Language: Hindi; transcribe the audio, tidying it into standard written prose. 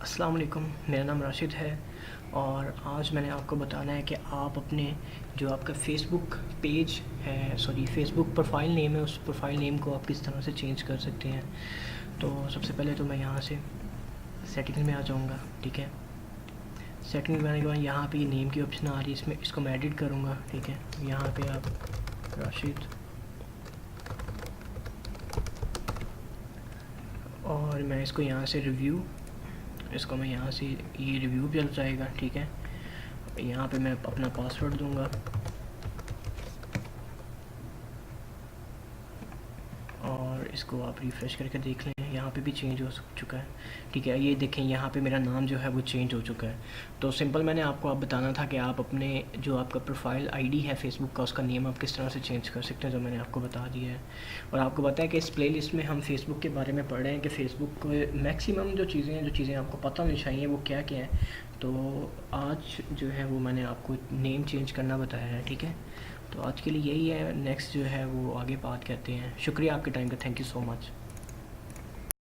अस्सलाम वालेकुम, मेरा नाम राशिद है और आज मैंने आपको बताना है कि आप अपने जो आपका फ़ेसबुक पेज है, सॉरी फ़ेसबुक प्रोफाइल नेम है, उस प्रोफाइल नेम को आप किस तरह से चेंज कर सकते हैं। तो सबसे पहले तो मैं यहाँ से सेटिंग में आ जाऊँगा, ठीक है। सेटिंग में आने के बाद यहाँ पे ये नेम की ऑप्शन आ रही है, इसमें इसको मैं एडिट करूँगा, ठीक है। यहाँ पे आप राशिद और मैं इसको यहाँ से रिव्यू, इसको मैं यहाँ से ये रिव्यू चल जाएगा, ठीक है। यहाँ पे मैं अपना पासवर्ड दूंगा और इसको आप रिफ़्रेश करके देख लें, यहाँ पे भी चेंज हो चुका है, ठीक है। ये देखें, यहाँ पे मेरा नाम जो है वो चेंज हो चुका है। तो सिंपल मैंने आपको बताना था कि आप अपने जो आपका प्रोफाइल आईडी है फ़ेसबुक का, उसका नेम आप किस तरह से चेंज कर सकते हैं, जो मैंने आपको बता दिया है। और आपको पता है कि इस प्लेलिस्ट में हम फ़ेसबुक के बारे में पढ़ रहे हैं कि फ़ेसबुक को मैक्सिमम जो चीज़ें आपको पता होनी चाहिए वो क्या क्या है। तो आज जो है वो मैंने आपको नेम चेंज करना बताया है, ठीक है। तो आज के लिए यही है, नेक्स्ट जो है वो आगे बात करते हैं। शुक्रिया आपके टाइम का, थैंक यू सो मच।